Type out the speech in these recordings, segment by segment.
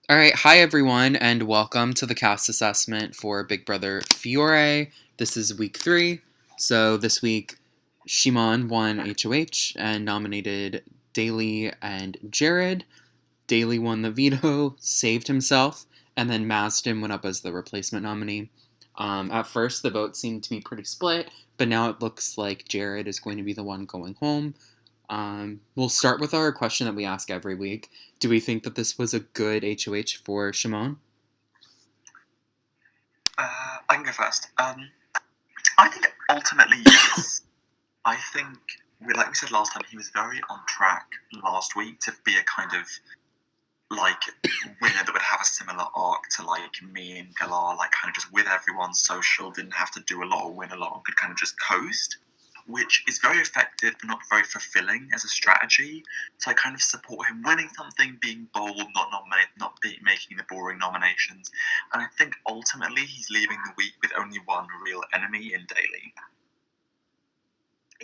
All right, hi everyone, and welcome to the cast assessment for Big Brother Fiore. This is week 3. So this week, Shimon won HOH and nominated Daly and Jared. Daly won the veto, saved himself, and then Masden went up as the replacement nominee. At first, the vote seemed to be pretty split, but now it looks like Jared is going to be the one going home. We'll start with our question that we ask every week. Do we think that this was a good HOH for Shimon? I can go first. I think ultimately yes. I think, like we said last time, he was very on track last week to be a kind of like winner that would have a similar arc to like me and Galar, like kind of just with everyone social, didn't have to do a lot or win a lot, could kind of just coast, which is very effective but not very fulfilling as a strategy. So I kind of support him winning something, being bold, making the boring nominations, and I think ultimately he's leaving the week with only one real enemy in Daly.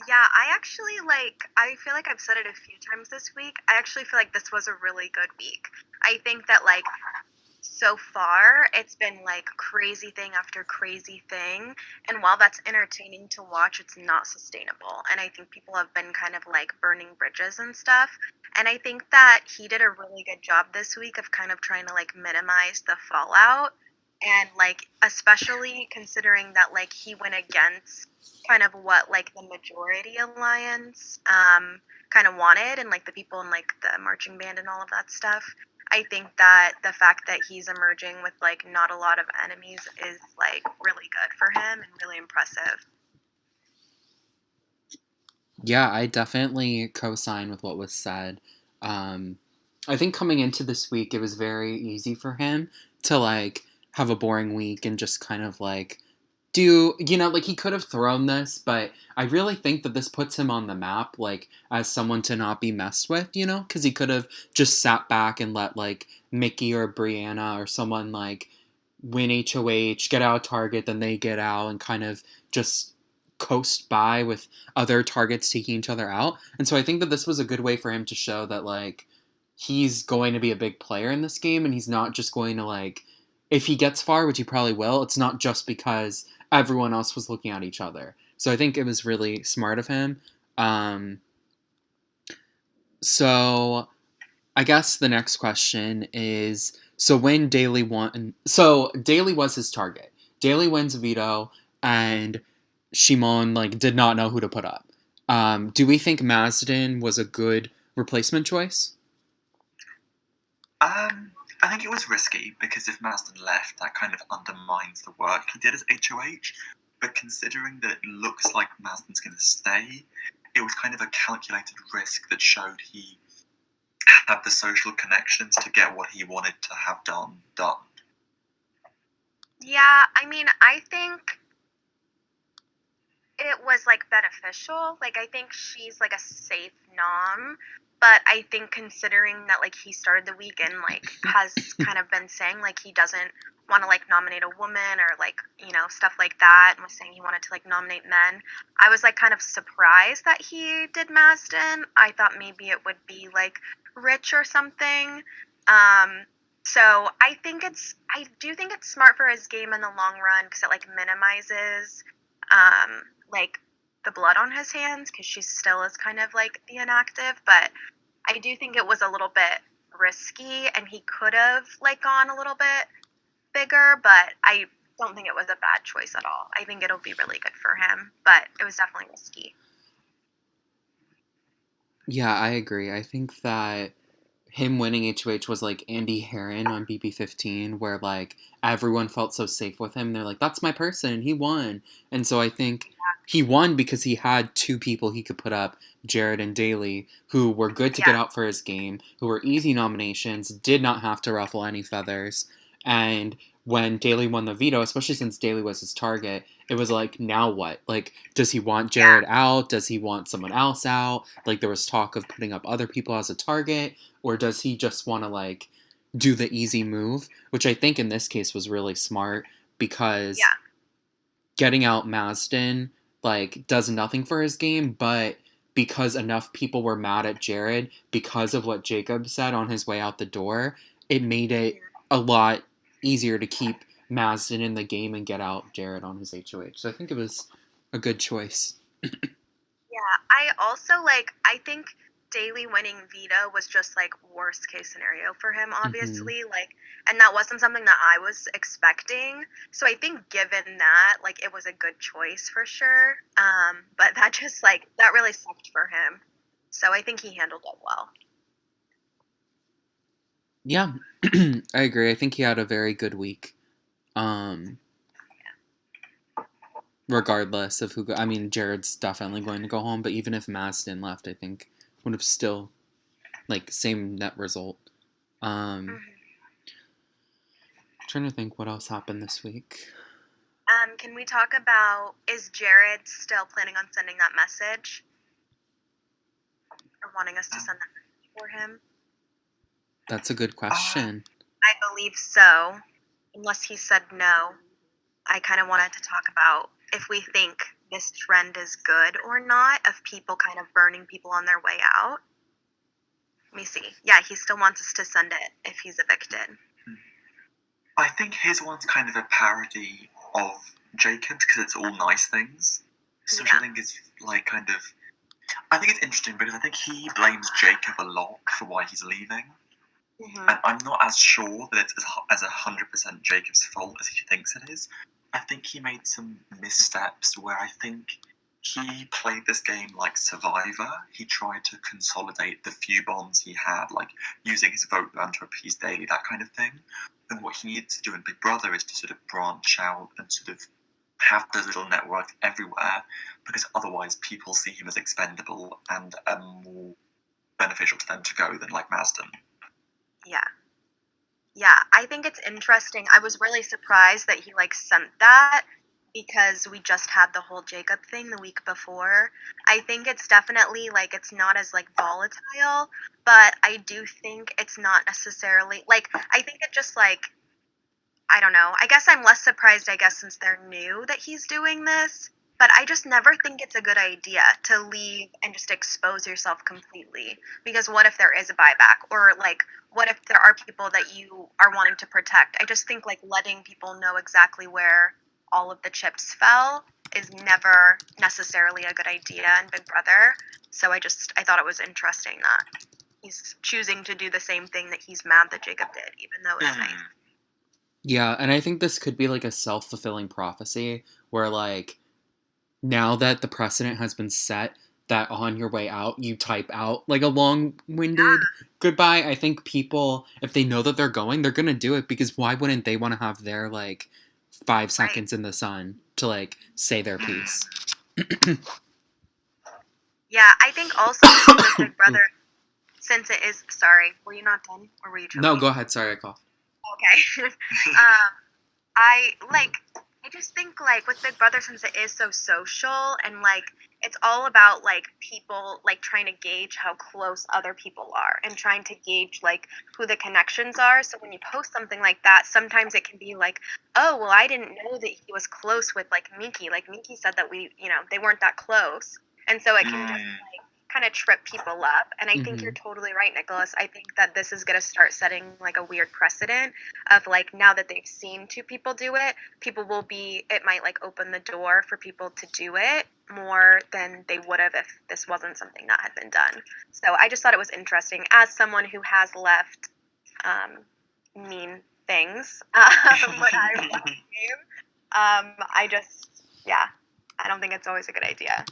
Yeah, I feel like I've said it a few times this week. I actually feel like this was a really good week. I think that, so far, it's been, crazy thing after crazy thing. And while that's entertaining to watch, it's not sustainable. And I think people have been kind of, burning bridges and stuff. And I think that he did a really good job this week of kind of trying to, minimize the fallout. And, especially considering that, he went against kind of what the majority alliance kind of wanted, and the people in the marching band and all of that stuff. I think that the fact that he's emerging with not a lot of enemies is really good for him and really impressive. Yeah, I definitely co-sign with what was said. I think coming into this week, it was very easy for him to have a boring week and just kind of he could have thrown this, but I really think that this puts him on the map, as someone to not be messed with, because he could have just sat back and let Mickey or Brianna or someone win HOH, get out a target, then they get out and kind of just coast by with other targets taking each other out. And so I think that this was a good way for him to show that he's going to be a big player in this game, and he's not just going to if he gets far, which he probably will, it's not just because everyone else was looking at each other. So I think it was really smart of him. So I guess the next question is, so when Daly won, so Daly was his target. Daly wins veto, and Shimon did not know who to put up. Do we think Masden was a good replacement choice? I think it was risky because if Marsden left, that kind of undermines the work he did as HOH. But considering that it looks like Marsden's going to stay, it was kind of a calculated risk that showed he had the social connections to get what he wanted to have done. Yeah, I mean, I think it was beneficial. I think she's a safe nom, but I think considering that he started the week and has kind of been saying he doesn't want to nominate a woman or stuff like that, and was saying he wanted to nominate men. I was kind of surprised that he did Masden. I thought maybe it would be Rich or something. So I do think it's smart for his game in the long run because it minimizes the blood on his hands because she still is kind of the inactive. But I do think it was a little bit risky, and he could have gone a little bit bigger, but I don't think it was a bad choice at all. I think it'll be really good for him, but it was definitely risky. Yeah, I agree. I think that him winning HOH was like Andy Herron on BP15, where everyone felt so safe with him. They're like, that's my person. He won. And so I think he won because he had two people he could put up, Jared and Daly, who were good to get out for his game, who were easy nominations, did not have to ruffle any feathers. And when Daly won the veto, especially since Daly was his target, it was now what? Does he want Jared out? Does he want someone else out? There was talk of putting up other people as a target, or does he just want to do the easy move, which I think in this case was really smart because getting out Masden does nothing for his game, but because enough people were mad at Jared because of what Jacob said on his way out the door, it made it a lot easier to keep Mazden in the game and get out Jared on his HOH. So I think it was a good choice. Yeah, I also I think Daily winning veto was just worst case scenario for him, obviously. And that wasn't something that I was expecting. So I think given that, it was a good choice for sure. But that just that really sucked for him. So I think he handled it well. Yeah, I agree. I think he had a very good week. Regardless of who I mean, Jared's definitely going to go home, but even if Mazden left, I think would have still same net result. Trying to think what else happened this week. Can we talk about, is Jared still planning on sending that message? Or wanting us to send that message for him? That's a good question. I believe so. Unless he said no. I kind of wanted to talk about if we think this trend is good or not, of people kind of burning people on their way out. Let me see. Yeah, he still wants us to send it if he's evicted. I think his one's kind of a parody of Jacob's because it's all nice things. So I think it's I think it's interesting because I think he blames Jacob a lot for why he's leaving. And I'm not as sure that it's as 100% Jacob's fault as he thinks it is. I think he made some missteps where I think he played this game like Survivor. He tried to consolidate the few bonds he had, using his vote ban to appease Daily, that kind of thing. And what he needs to do in Big Brother is to sort of branch out and sort of have those little networks everywhere, because otherwise people see him as expendable and more beneficial to them to go than Mazden. Yeah, I think it's interesting. I was really surprised that he sent that because we just had the whole Jacob thing the week before. I think it's definitely it's not as volatile, but I do think it's not necessarily I think it just I don't know. I guess I'm less surprised since they're new that he's doing this. But I just never think it's a good idea to leave and just expose yourself completely. Because what if there is a buyback? Or, what if there are people that you are wanting to protect? I just think, letting people know exactly where all of the chips fell is never necessarily a good idea in Big Brother. So I thought it was interesting that he's choosing to do the same thing that he's mad that Jacob did, even though it's nice. Yeah, and I think this could be, a self-fulfilling prophecy where, now that the precedent has been set that on your way out, you type out a long-winded goodbye. I think people, if they know that they're going, they're going to do it because why wouldn't they want to have their 5 seconds in the sun to say their piece? Yeah, I think also with Big Brother, since it is, sorry, were you not done or were you choking? No, go ahead. Sorry, I coughed. Okay. I just think with Big Brother, since it is so social and it's all about people trying to gauge how close other people are and trying to gauge who the connections are. So when you post something like that, sometimes it can be oh, well, I didn't know that he was close with Miki. Miki said that they weren't that close. And so it can just kind of trip people up. And I think you're totally right, Nicholas. I think that this is going to start setting a weird precedent of now that they've seen two people do it, it might open the door for people to do it more than they would have if this wasn't something that had been done. So I just thought it was interesting as someone who has left mean things when I left the game. I don't think it's always a good idea.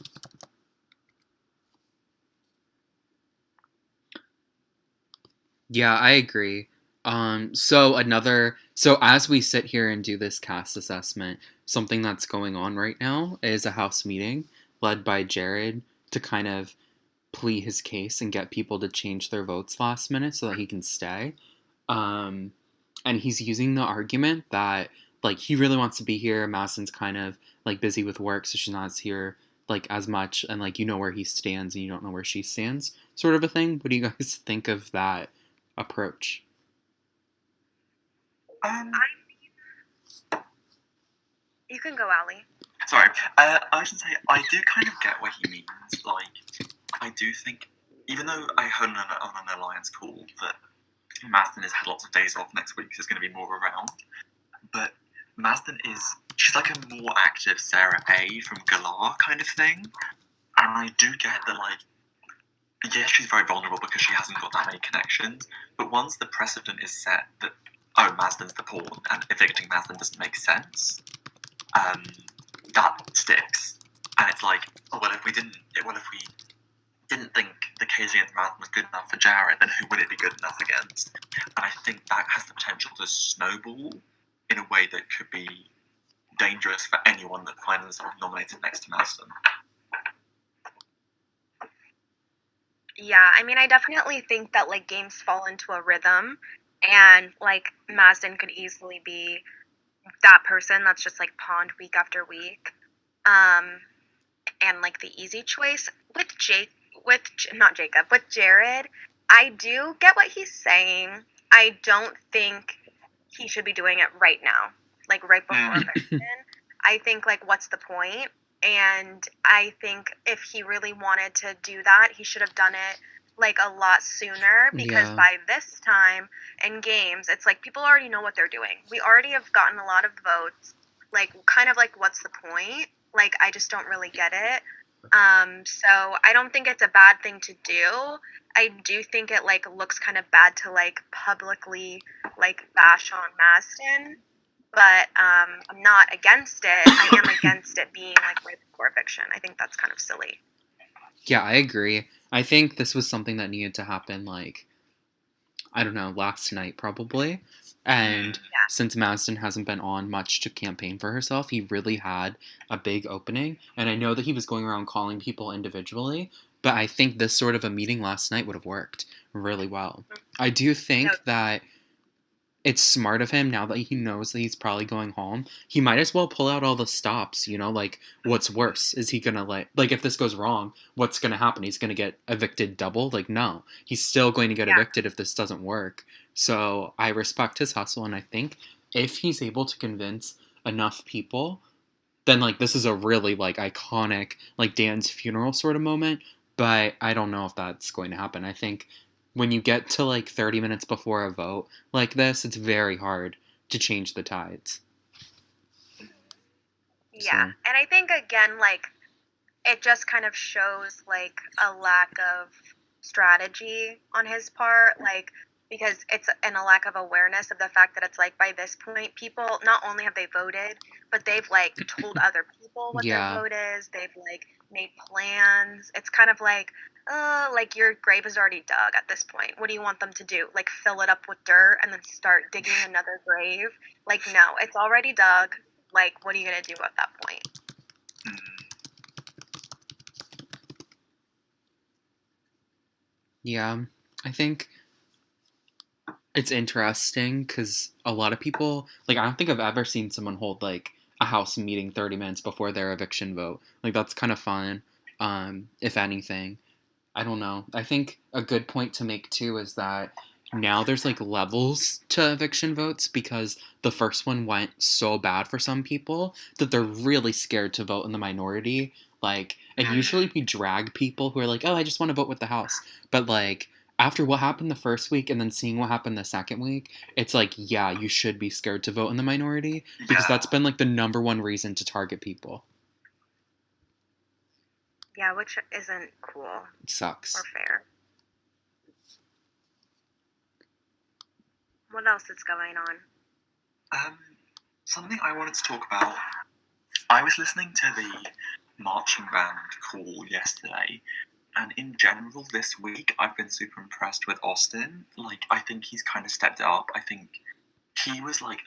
Yeah, I agree. So as we sit here and do this cast assessment, something that's going on right now is a house meeting led by Jared to kind of plead his case and get people to change their votes last minute so that he can stay. And he's using the argument that he really wants to be here. Madison's kind of busy with work, so she's not here as much, and where he stands and you don't know where she stands, sort of a thing. What do you guys think of that approach? You can go, Ali. Sorry. I should say, I do kind of get what he means. I do think, even though I heard on an alliance call that Marsden has had lots of days off next week, so there's going to be more around. But Marsden she's like a more active Sarah A from Galar kind of thing. And I do get that, like, yes, she's very vulnerable because she hasn't got that many connections, but once the precedent is set that, oh, Marsden's the pawn, and evicting Marsden doesn't make sense, that sticks. And it's like, oh, well, if we didn't think the case against Marsden was good enough for Jared, then who would it be good enough against? And I think that has the potential to snowball in a way that could be dangerous for anyone that finds themselves nominated next to Marsden. Yeah, I mean, I definitely think that, like, games fall into a rhythm, and, like, Marsden could easily be that person that's just, like, pawned week after week, and, like, the easy choice. With Jared, I do get what he's saying. I don't think he should be doing it right now, like, right before eviction. I think, like, what's the point? And I think if he really wanted to do that, he should have done it, like, a lot sooner, because by this time in games, it's like people already know what they're doing. We already have gotten a lot of votes. Like, kind of like, what's the point? Like, I just don't really get it. So I don't think it's a bad thing to do. I do think it, like, looks kind of bad to, like, publicly, like, bash on Marsden. But I'm not against it. I am against it being, like, right before eviction. I think that's kind of silly. Yeah, I agree. I think this was something that needed to happen, like, I don't know, last night probably. And since Marsden hasn't been on much to campaign for herself, he really had a big opening. And I know that he was going around calling people individually, but I think this sort of a meeting last night would have worked really well. I do think that it's smart of him, now that he knows that he's probably going home, he might as well pull out all the stops, you know, like, what's worse? Is he gonna, like, if this goes wrong, what's gonna happen? He's gonna get evicted double? Like, no. He's still going to get evicted if this doesn't work. So I respect his hustle, and I think if he's able to convince enough people, then, like, this is a really, like, iconic, like, Dan's funeral sort of moment, but I don't know if that's going to happen. I think when you get to, like, 30 minutes before a vote like this, it's very hard to change the tides. Yeah, so. And I think, again, like, it just kind of shows, like, a lack of strategy on his part, like, because it's a lack of awareness of the fact that it's, like, by this point, people, not only have they voted, but they've, like, told other people what their vote is, they've, like, made plans. It's kind of like your grave is already dug at this point. What do you want them to do? Like, fill it up with dirt and then start digging another grave? Like, no, it's already dug. Like, what are you going to do at that point? Yeah, I think it's interesting because a lot of people, like, I don't think I've ever seen someone hold, like, a house meeting 30 minutes before their eviction vote. Like, that's kind of fun, if anything. I don't know. I think a good point to make, too, is that now there's, like, levels to eviction votes because the first one went so bad for some people that they're really scared to vote in the minority. Like, and usually we drag people who are like, oh, I just want to vote with the house. But, like, after what happened the first week and then seeing what happened the second week, it's like, yeah, you should be scared to vote in the minority because that's been, like, the number one reason to target people. Yeah, which isn't cool. It sucks. Or fair. What else is going on? Something I wanted to talk about. I was listening to the marching band call yesterday, and in general this week I've been super impressed with Austin. Like, I think he's kind of stepped it up. I think he was, like,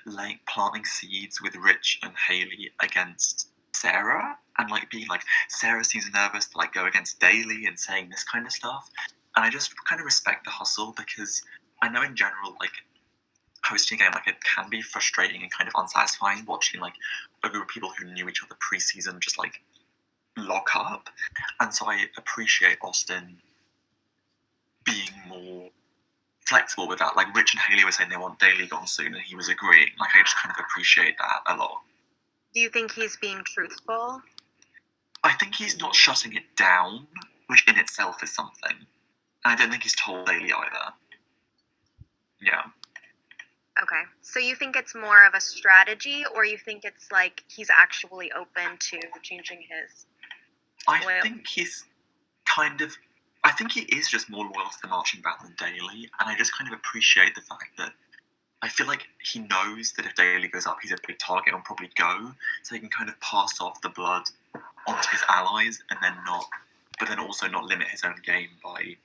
planting seeds with Rich and Haley against Sarah, and, like, being like, Sarah seems nervous to, like, go against Daly and saying this kind of stuff. And I just kind of respect the hustle, because I know in general, like, hosting a game, like, it can be frustrating and kind of unsatisfying watching, like, a group of people who knew each other pre-season just, like, lock up. And so I appreciate Austin being more flexible with that. Like, Rich and Haley were saying they want Daly gone soon, and he was agreeing. Like, I just kind of appreciate that a lot. Do you think he's being truthful? I think he's not shutting it down, which in itself is something. And I don't think he's told Daly either. Yeah. Okay. So you think it's more of a strategy, or you think it's like he's actually open to changing his I loyalty? think he's kind of. I think he is just more loyal to the marching band than Daly, and I just kind of appreciate the fact that I feel like he knows that if Daly goes up, he's a big target and will probably go, so he can kind of pass off the blood onto his allies, and then but then also not limit his own game by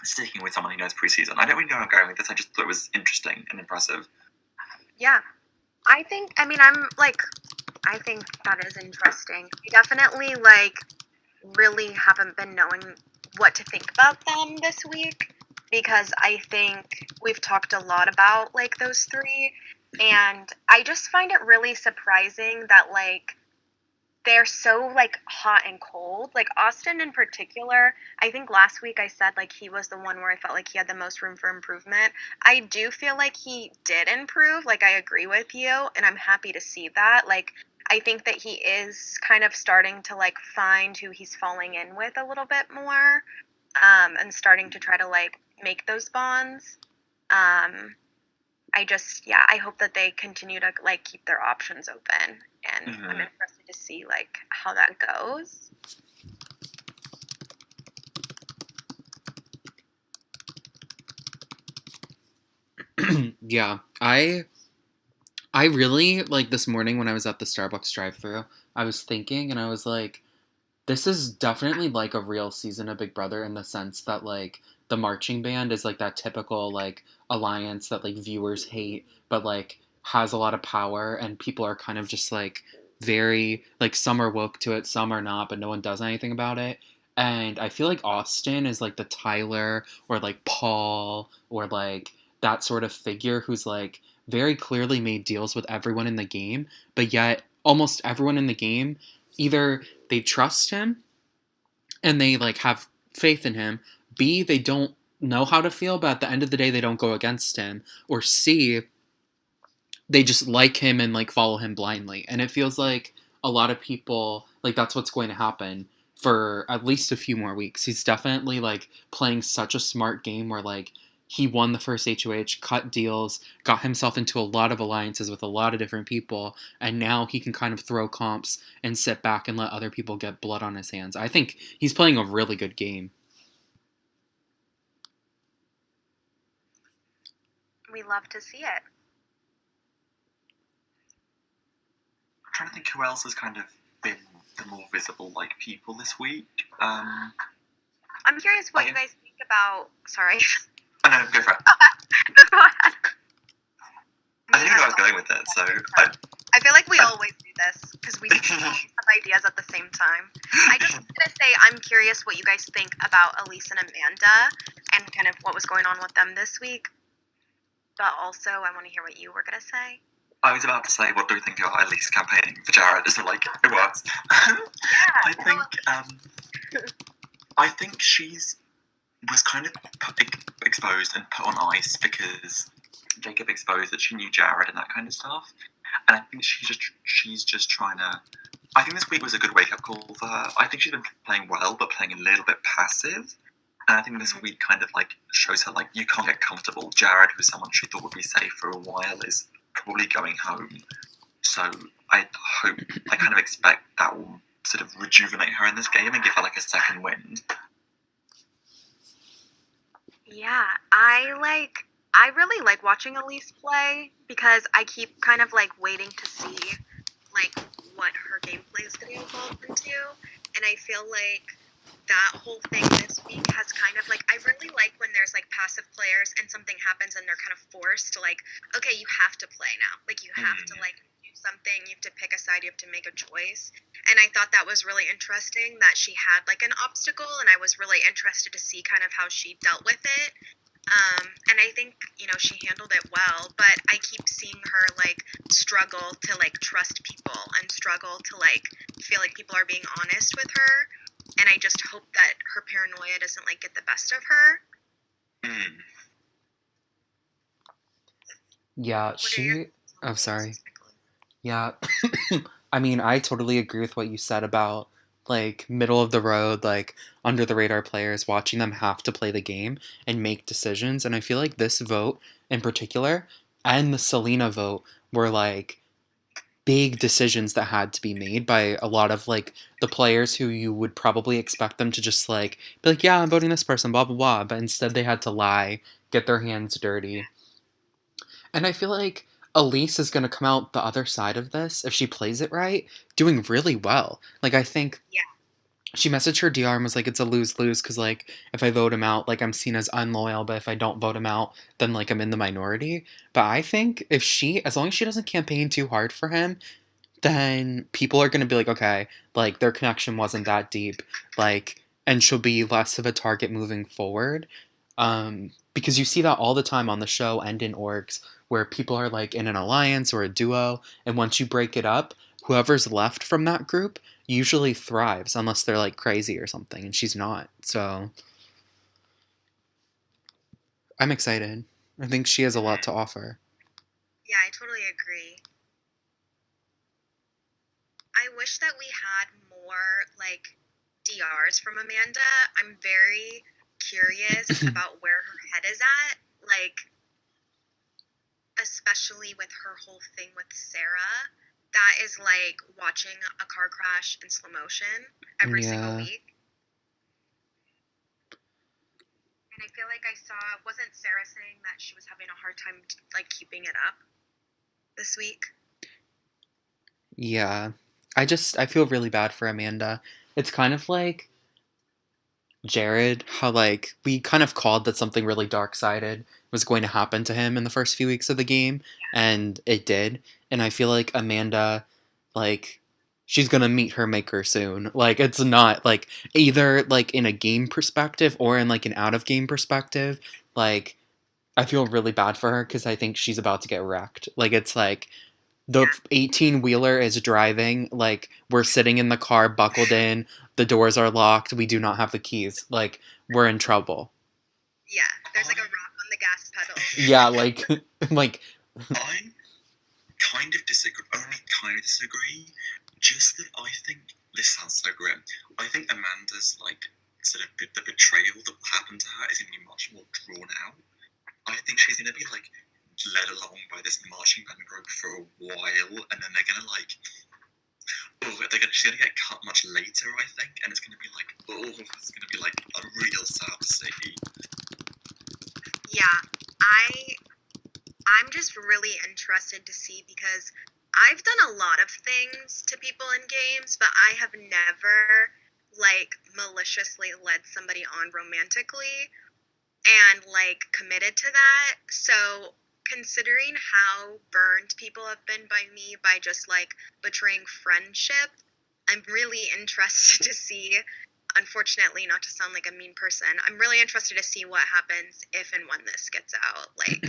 sticking with someone he knows pre-season. I don't really know where I'm going with this. I just thought it was interesting and impressive. Yeah. I think, I mean, I think that is interesting. I definitely, like, really haven't been knowing what to think about them this week, because I think we've talked a lot about, like, those three, and I just find it really surprising that, like, they're so, like, hot and cold. Like, Austin in particular, I think last week I said, like, he was the one where I felt like he had the most room for improvement. I do feel like he did improve. Like, I agree with you, and I'm happy to see that. Like, I think that he is kind of starting to, like, find who he's falling in with a little bit more, and starting to try to, like, make those bonds. Yeah, I hope that they continue to, like, keep their options open, and I'm interested to see, like, how that goes. Yeah, I really like this morning when I was at the Starbucks drive-thru. I was thinking, and I was like, this is definitely like a real season of Big Brother in the sense that like the marching band is like that typical like alliance that like viewers hate, but like has a lot of power, and people are kind of just like very like some are woke to it, some are not, but no one does anything about it. And I feel like Austin is like the Tyler or like Paul or like that sort of figure who's like very clearly made deals with everyone in the game, but yet almost everyone in the game either they trust him and they like have faith in him, B, they don't know how to feel, but at the end of the day they don't go against him, or C, they just like him and like follow him blindly. And it feels like a lot of people like that's what's going to happen for at least a few more weeks. He's definitely like playing such a smart game where like he won the first HOH, cut deals, got himself into a lot of alliances with a lot of different people, and now he can kind of throw comps and sit back and let other people get blood on his hands. I think he's playing a really good game. We love to see it. I'm trying to think who else has kind of been the more visible like people this week. I'm curious what you guys think about. Sorry. Oh, no, go for it. Go ahead. I didn't know where I was going with it, so I feel like we always do this because we have ideas at the same time. I just want to say I'm curious what you guys think about Elise and Amanda and kind of what was going on with them this week. But also, I want to hear what you were going to say. I was about to say, what do we think about Elise campaigning for Jared? So, like, it works. I think she's was kind of exposed and put on ice because Jacob exposed that she knew Jared and that kind of stuff. And I think she's just trying to. I think this week was a good wake up call for her. I think she's been playing well, but playing a little bit passive. And I think this week kind of like shows her like you can't get comfortable. Jared, who's someone she thought would be safe for a while, is probably going home. So I kind of expect that will sort of rejuvenate her in this game and give her like a second wind. Yeah, I really like watching Elise play because I keep kind of like waiting to see like what her gameplay is going to evolve into, and I feel like that whole thing this week has kind of like I really like when there's like passive players and something happens and they're kind of forced to like, okay, you have to play now, like you have to like do something, you have to pick a side, you have to make a choice. And I thought that was really interesting that she had like an obstacle, and I was really interested to see kind of how she dealt with it. And I think, you know, she handled it well, but I keep seeing her like struggle to like trust people and struggle to like feel like people are being honest with her. And I just hope that her paranoia doesn't like get the best of her. Yeah, oh, sorry. Yeah. I mean, I totally agree with what you said about like middle of the road, like under the radar players, watching them have to play the game and make decisions. And I feel like this vote in particular and the Selena vote were like big decisions that had to be made by a lot of like the players who you would probably expect them to just like be like, yeah, I'm voting this person, blah blah blah. But instead they had to lie, get their hands dirty. And I feel like Elise is gonna come out the other side of this, if she plays it right, doing really well. Like I think Yeah. she messaged her DR and was like, it's a lose lose because like if I vote him out, like I'm seen as unloyal, but if I don't vote him out, then like I'm in the minority. But I think if she, as long as she doesn't campaign too hard for him, then people are gonna be like, okay, like their connection wasn't that deep, like, and she'll be less of a target moving forward. Because you see that all the time on the show and in orgs where people are like in an alliance or a duo, and once you break it up, whoever's left from that group usually thrives unless they're like crazy or something, and she's not. So I'm excited. I think she has a lot to offer. Yeah, I totally agree. I wish that we had more like DRs from Amanda. I'm very curious about where her head is at, like especially with her whole thing with Sarah. That is like watching a car crash in slow motion every single Yeah. week. And I feel like I saw, wasn't Sarah saying that she was having a hard time like keeping it up this week? Yeah. I feel really bad for Amanda. It's kind of like Jared, how like we kind of called that something really dark sided was going to happen to him in the first few weeks of the game, and it did. And I feel like Amanda, like, she's gonna meet her maker soon. Like, it's not like either like in a game perspective or in like an out of game perspective. Like, I feel really bad for her because I think she's about to get wrecked. Like, it's like the 18 wheeler is driving, like we're sitting in the car buckled in, the doors are locked, we do not have the keys, like we're in trouble. Yeah, there's like a rock on the gas pedal. Yeah, like like I kind of disagree, only kind of disagree. Just that I think, this sounds so grim, I think Amanda's like sort of the betrayal that will happen to her is going to be much more drawn out. I think she's going to be like led along by this marching band group for a while, and then they're gonna like, she's gonna get cut much later, I think, and it's gonna be like, it's gonna be like a real sad to see. Yeah, I'm just really interested to see because I've done a lot of things to people in games, but I have never like maliciously led somebody on romantically and like committed to that. So considering how burned people have been by me by just like betraying friendship, I'm really interested to see, unfortunately, not to sound like a mean person, I'm really interested to see what happens if and when this gets out. Like,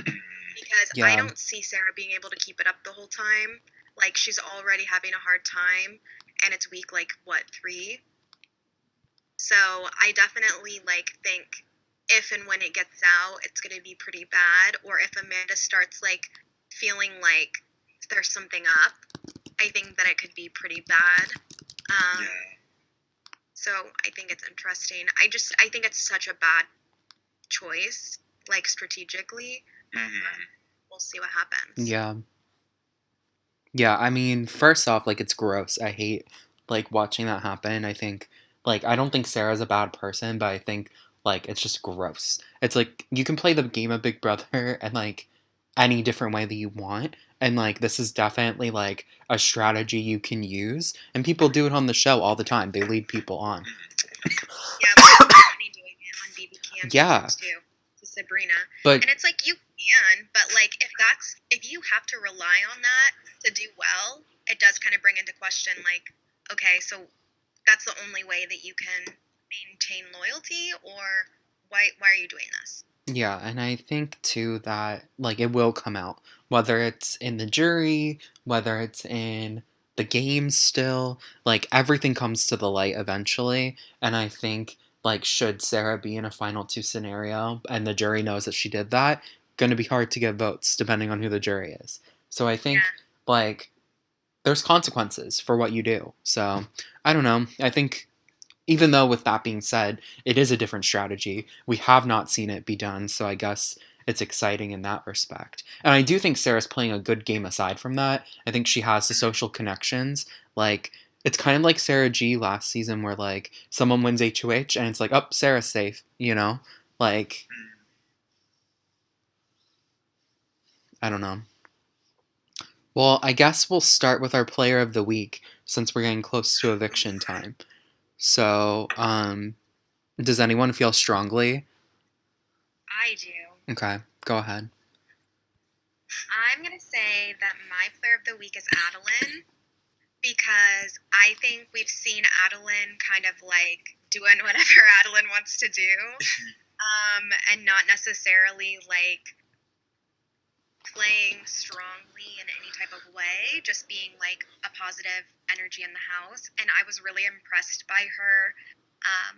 because I yeah, don't see Sarah being able to keep it up the whole time. Like, she's already having a hard time, and it's week, like, what, 3? So I definitely, like, think if and when it gets out, it's going to be pretty bad. Or if Amanda starts, like, feeling like there's something up, I think that it could be pretty bad. Yeah. So I think it's interesting. I think it's such a bad choice, like, strategically. Mm-hmm. We'll see what happens. yeah, yeah. I mean, first off, like it's gross. I hate like watching that happen. I think like I don't think Sarah's a bad person, but I think like it's just gross. It's like you can play the game of Big Brother and like any different way that you want, and like this is definitely like a strategy you can use, and people do it on the show all the time. They lead people on. Yeah, but Brittany doing it on BB Cam Yeah. too, to Sabrina. But And it's like, you can, but like if you have to rely on that to do well, it does kind of bring into question like, okay, so that's the only way that you can maintain loyalty, or why are you doing this? yeah, and I think too that like it will come out, whether it's in the jury, whether it's in the game still, like everything comes to the light eventually. And I think like should Sarah be in a final two scenario and the jury knows that she did that, gonna be hard to get votes depending on who the jury is. So I think Yeah. like there's consequences for what you do. So I don't know. I think even though with that being said, it is a different strategy. We have not seen it be done, so I guess it's exciting in that respect. And I do think Sarah's playing a good game aside from that. I think she has the social connections. Like it's kind of like Sarah G last season where like someone wins HOH and it's like, oh, Sarah's safe, you know? Like I don't know. Well, I guess we'll start with our player of the week since we're getting close to eviction time. So, does anyone feel strongly? I do. Okay, go ahead. I'm gonna say that my player of the week is Adeline because I think we've seen Adeline kind of like doing whatever Adeline wants to do, and not necessarily like playing strongly in any type of way, just being like a positive energy in the house. And I was really impressed by her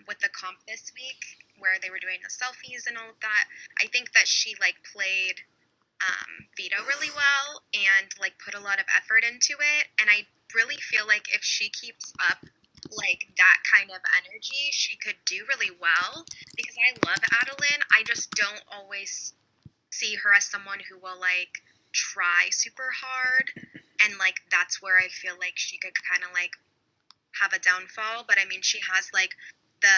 with the comp this week where they were doing the selfies and all of that. I think that she like played Vito really well and like put a lot of effort into it. And I really feel like if she keeps up like that kind of energy, she could do really well because I love Adeline. I just don't always see her as someone who will like try super hard, and like that's where I feel like she could kind of like have a downfall. But I mean, she has like the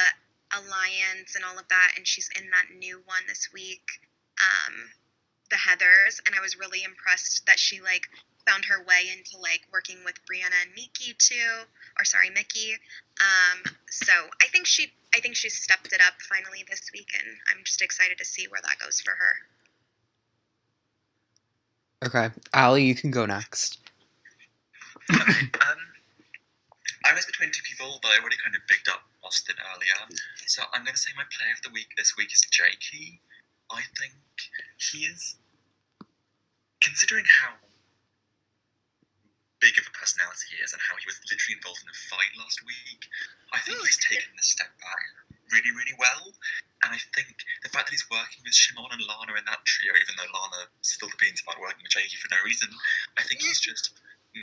alliance and all of that, and she's in that new one this week, the Heathers, and I was really impressed that she like found her way into like working with Brianna and Mickey too, or sorry, Mickey. So I think she stepped it up finally this week, and I'm just excited to see where that goes for her. Okay, Allie, you can go next. Okay, I was between two people, but I already kind of bigged up Austin earlier. So I'm going to say my player of the week this week is Jakey. I think he is, considering how big of a personality he is and how he was literally involved in a fight last week, I think he's taken a step back really, really well. And I think the fact that he's working with Shimon and Lana in that trio, even though Lana spilled the beans about working with Jakey for no reason, I think he's just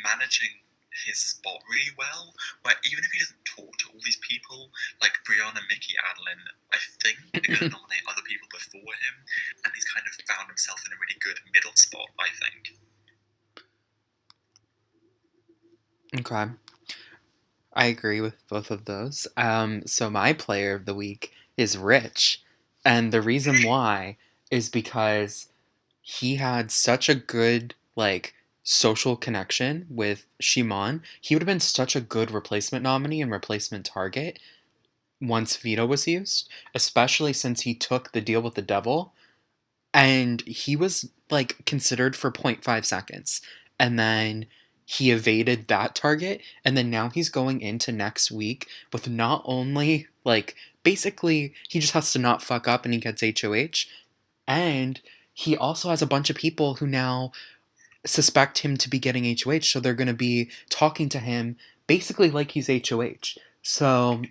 managing his spot really well, where even if he doesn't talk to all these people, like Brianna, Mickey, Adeline, I think they're going to nominate other people before him, and he's kind of found himself in a really good middle spot, I think. Okay. I agree with both of those. So my player of the week is Rich. And the reason why is because he had such a good, like, social connection with Shimon. He would have been such a good replacement nominee and replacement target once Vito was used, especially since he took the deal with the devil and he was like considered for 0.5 seconds and then he evaded that target and then now he's going into next week with not only like basically he just has to not fuck up and he gets HOH and he also has a bunch of people who now suspect him to be getting HOH so they're going to be talking to him basically like he's HOH. So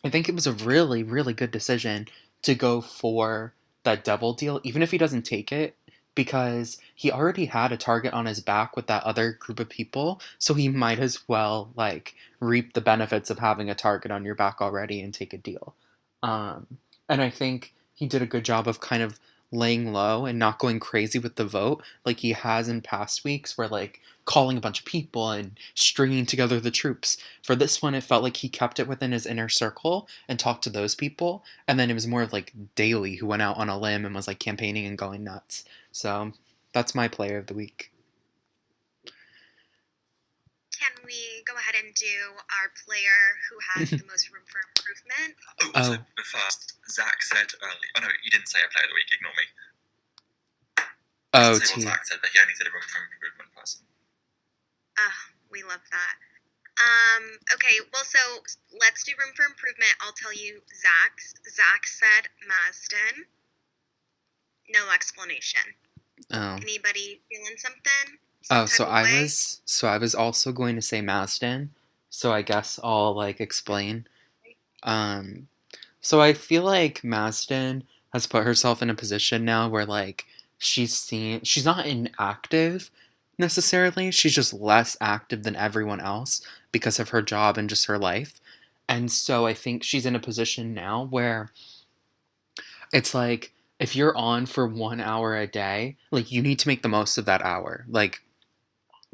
I think it was a really, really good decision to go for that devil deal, even if he doesn't take it, because he already had a target on his back with that other group of people, so he might as well like reap the benefits of having a target on your back already and take a deal. And I think he did a good job of kind of laying low and not going crazy with the vote like he has in past weeks where like calling a bunch of people and stringing together the troops. For this one, it felt like he kept it within his inner circle and talked to those people. And then it was more of like Daly who went out on a limb and was like campaigning and going nuts. So that's my player of the week. Can we go ahead and do our player who has the most room for improvement? Also, first, Zach said earlier. Oh no, you didn't say a player of the week. Ignore me. Oh, Say what Zach said, but he only said a room for improvement person. We love that. Okay, well, so let's do room for improvement. I'll tell you Zach's. Zach said Marsden. No explanation. Oh. Anybody feeling something? Oh, so I was also going to say Mazdan, so I guess I'll like explain. So I feel like Mazdan has put herself in a position now where like she's not inactive, necessarily. She's just less active than everyone else because of her job and just her life. And so I think she's in a position now where it's like if you're on for 1 hour a day, like you need to make the most of that hour. Like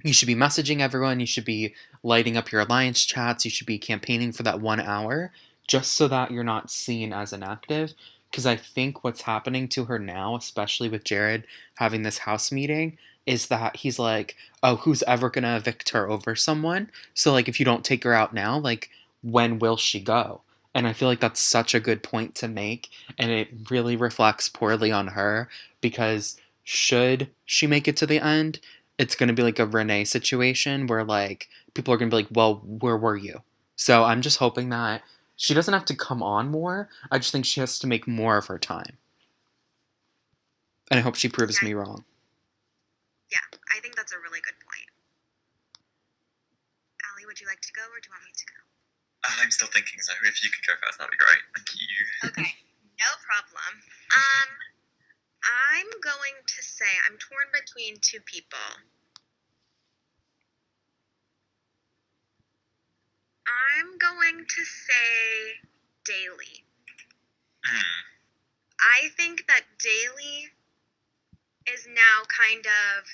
you should be messaging everyone, you should be lighting up your alliance chats, you should be campaigning for that 1 hour just so that you're not seen as inactive. Because I think what's happening to her now, especially with Jared having this house meeting, is that he's like, oh, who's ever going to evict her over someone? So, like, if you don't take her out now, like, when will she go? And I feel like that's such a good point to make. And it really reflects poorly on her because should she make it to the end, it's going to be like a Renee situation where like people are going to be like, "Well, where were you?" So I'm just hoping that she doesn't have to come on more. I just think she has to make more of her time. And I hope she proves Yeah, me wrong. yeah, I think that's a really good point. Allie, would you like to go or do you want me to go? I'm still thinking, so if you could go first, that'd be great. Thank you. Okay, no problem. I'm going to say I'm torn between two people. I'm going to say Daily. I think that Daily is now kind of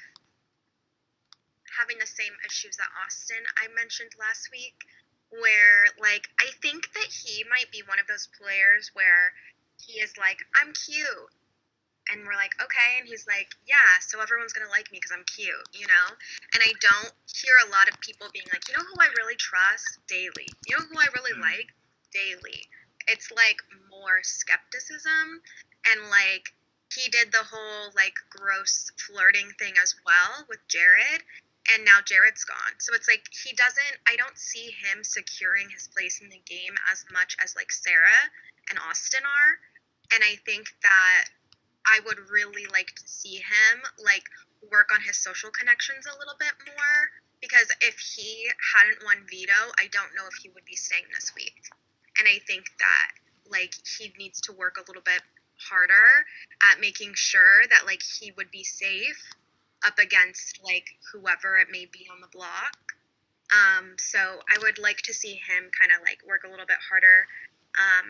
having the same issues that Austin I mentioned last week, where like I think that he might be one of those players where he is like, I'm cute. And we're like, okay. And he's like, yeah, so everyone's going to like me because I'm cute, you know? And I don't hear a lot of people being like, you know who I really trust? Daily. You know who I really like? Daily. It's like more skepticism. And like, he did the whole like gross flirting thing as well with Jared. And now Jared's gone. So it's like, I don't see him securing his place in the game as much as like Sarah and Austin are. And I think that I would really like to see him like work on his social connections a little bit more because if he hadn't won veto, I don't know if he would be staying this week. And I think that like he needs to work a little bit harder at making sure that like he would be safe up against like whoever it may be on the block. So I would like to see him kind of like work a little bit harder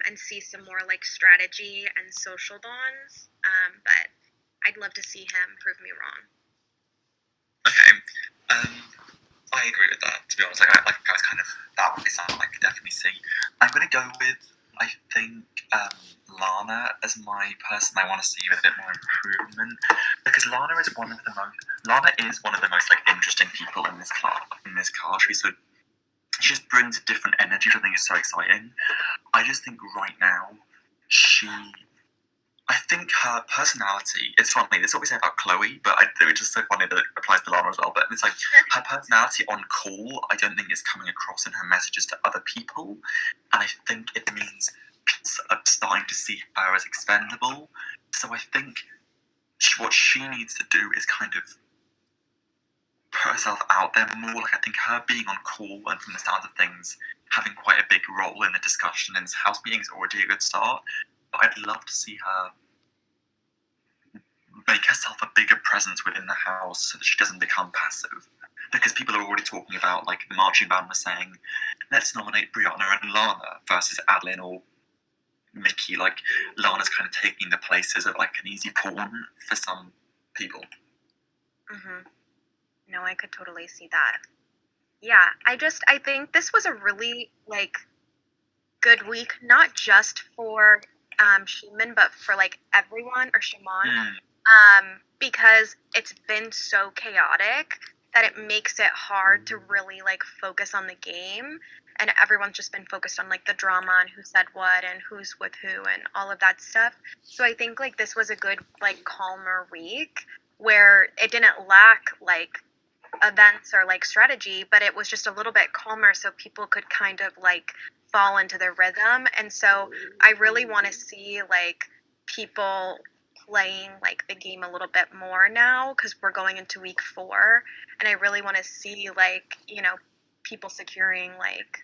and see some more like strategy and social bonds. But I'd love to see him prove me wrong. Okay. I agree with that, to be honest. Like I was kind of, that would be something I could definitely see. I'm going to go with, I think, Lana as my person I want to see with a bit more improvement. Because Lana is one of the most like interesting people in this cast. She just brings a different energy, which I think is so exciting. I just think right now, I think her personality, it's funny, this is what we say about Chloe, but it's just so funny that it applies to Lana as well, but it's like, her personality on call, I don't think is coming across in her messages to other people, and I think it means people are starting to see her as expendable, so I think what she needs to do is kind of put herself out there more. Like I think her being on call and from the sound of things having quite a big role in the discussion in this house meeting is already a good start. But I'd love to see her make herself a bigger presence within the house so that she doesn't become passive. Because people are already talking about, like the marching band was saying, let's nominate Brianna and Lana versus Adeline or Mickey. Like Lana's kind of taking the places of like an easy pawn for some people. Mm-hmm. No, I could totally see that. Yeah, I think this was a really like good week, not just for Sheeman, but for like everyone or Shimon, because it's been so chaotic that it makes it hard to really like focus on the game, and everyone's just been focused on like the drama and who said what and who's with who and all of that stuff. So I think like this was a good like calmer week where it didn't lack like events or like strategy, but it was just a little bit calmer so people could kind of like fall into their rhythm. And so I really want to see like people playing like the game a little bit more now because we're going into week 4, and I really want to see like, you know, people securing like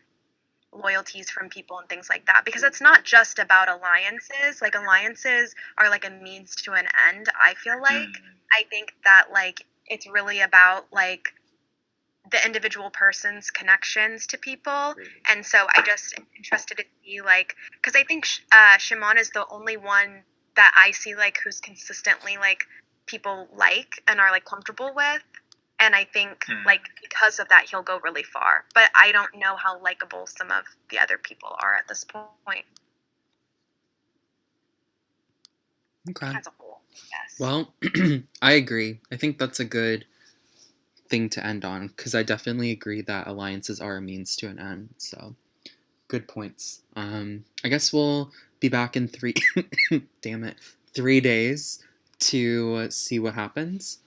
loyalties from people and things like that, because it's not just about alliances. Like alliances are like a means to an end, I feel like. I think that like it's really about like the individual person's connections to people. And so I just am interested to see like, because I think Shimon is the only one that I see like who's consistently like people like and are like comfortable with. And I think like because of that he'll go really far. But I don't know how likable some of the other people are at this point. Okay. As a whole, yes. Well, I agree. I think that's a good thing to end on because I definitely agree that alliances are a means to an end. So, good points. I guess we'll be back in 3 days to see what happens.